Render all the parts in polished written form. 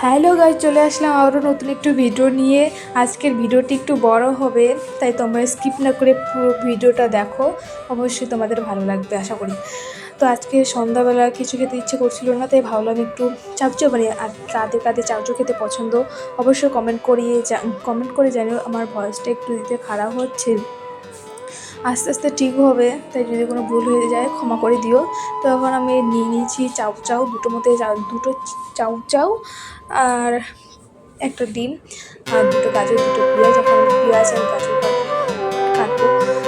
Hello guys, চলে আসলাম আরও নতুন একটু ভিডিও নিয়ে। আজকের ভিডিওটি একটু বড় হবে, তাই তোমরা স্কিপ না করে পুরো ভিডিওটা দেখো। অবশ্যই তোমাদের ভালো লাগবে আশা করি। তো আজকে সন্ধ্যাবেলা কিছু খেতে ইচ্ছে করছিল না, তাই ভাবলাম একটু চাউচাউ বানিয়ে। আর কাদের কাদের চাউচাউ খেতে পছন্দ অবশ্যই কমেন্ট করে জানিও। আমার ভয়েসটা একটু দিতে খারাপ হচ্ছে, আস্তে আস্তে ঠিক হবে, তাই যদি কোনো ভুল হয়ে যায় ক্ষমা করে দিও। তো এখন আমি নিয়ে নিয়েছি চাউ দুটো মধ্যে দুটো চাউ আর একটা ডিম আর দুটো গাজর, দুটো পেঁয়াজ। এখন পেঁয়াজ আর গাজর কাটবো।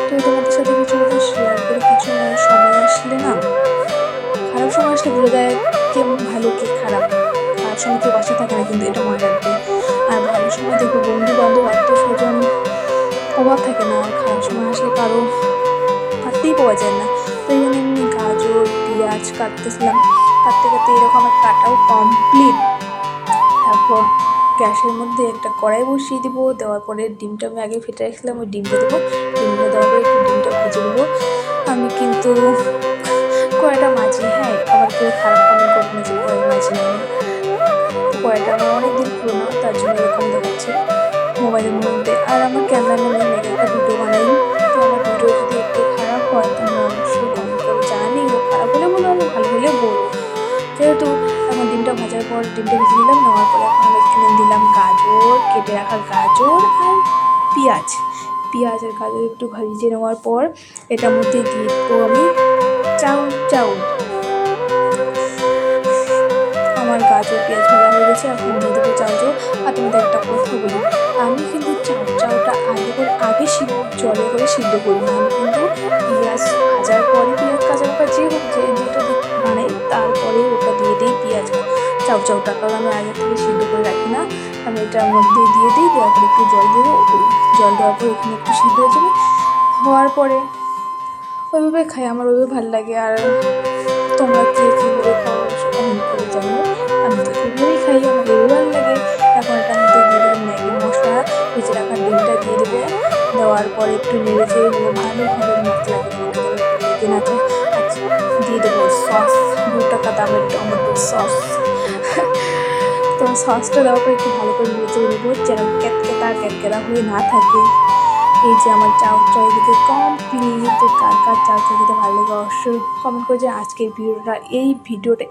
তো তোমাদের সাথে কিছু কথা শেয়ার করে কিছু সময় আসলে না, খারাপ সময় আসলে বোঝা যায় কে ভালো কে খারাপ। খারাপ সময় কেউ পাশে থাকে না, কিন্তু এটা মনে রাখবে। আর ভালো সময় দেখো বন্ধু বান্ধব আত্মীয় স্বজন অভাব থাকে না, আর খারাপ সময় আসলে কারো পাত্তেই পাওয়া যায় না। তো এই জন্য এমনি গাজর পেঁয়াজ কাটতেছিলাম, কাটতে এরকম আমার কাটাও কমপ্লিট। তারপর গ্যাসের মধ্যে একটা কড়াই বসিয়ে দেবো, দেওয়ার পরে ডিমটা আমি আগে ফেটে রাখছিলাম, ওই ডিমটা দেবো। ডিমটা দেওয়ার পরে একটু ডিমটা ভেজে নেবো। আমি কিন্তু কড়াইটা মাজি, হ্যাঁ, আবার কেউ খারাপ কমেন্ট করবে না যে কড়াই মাজি না। কড়াইটা আমার অনেকদিন পুরোনো, তার জন্য এরকম দেখাচ্ছে মোবাইলের মধ্যে। আর আমার ক্যামেরাম্যান মেঘে একটা ভিডিও বানাই, তো আমার ভিডিও যদি একটু খারাপ হয় তোমরা অবশ্যই কমেন্ট করে জানিও। খারাপ হলে বলো, আমি ভালো হলে বলো। যেহেতু এখন ডিমটা ভাজার পর ডিমটা ভেজে নিলাম, নেওয়ার পরে এখন আমি এখানে দিলাম গাজর, কেটে রাখা গাজর আর পেঁয়াজ আর গাজর একটু ভেজে নেওয়ার পর এটার মধ্যে দিয়ে দেবো আমি চাউ। আমার গাজর পেঁয়াজ ভাজা হয়ে গেছে, এখন দিয়ে দেবো চাউ। আর তোমাদের একটা কথা বলি, আমি কিন্তু চাউটা আগে জলে করে সিদ্ধ করি না। আমি কিন্তু পেঁয়াজ ভাজার পরে, পেঁয়াজ কাঁচা লঙ্কা যে হোক যেটা বানাই তারপরে ওটা দিয়ে দিই পেঁয়াজ চাউটা, কারণ আমি আগে থেকে সিদ্ধ করে রাখি না। আমি এটার মধ্যে দিয়ে দিই, দেওয়ার পরে একটু জল দেবো। জল দেওয়ার পর এখানে একটু সিদ্ধ হয়ে যাবে, হওয়ার পরে ওইভাবে খাই, আমার ওইভাবে ভালো লাগে। আর তোমরা কীভাবে খাও কমেন্ট করে জানিও। আমি তো এইভাবেই খাই, আমার এভাবে ভালো লাগে। এখন এটার মধ্যে দিয়ে দেবো ম্যাগি মশলা, ভেজে রাখা ডিমটা দিয়ে দেবো। দেওয়ার পরে একটু নেড়ে চেড়ে নেবো ভালোভাবে, মশলাকে নাচে। দিয়ে দেবো সস, 2 টাকা দামের টমেটো সস। তো সসটা দেওয়ার পরে একটু ভালো করে নেড়ে চেড়ে নেবো, যেন ক্যাটকেতা হয়ে না থাকে। এই যে আমার চাউ এদিকে কমপ্লিট। তো কার চাউ খেতে ভালো লাগে অবশ্যই কমেন্ট করে যে আজকের ভিডিওটা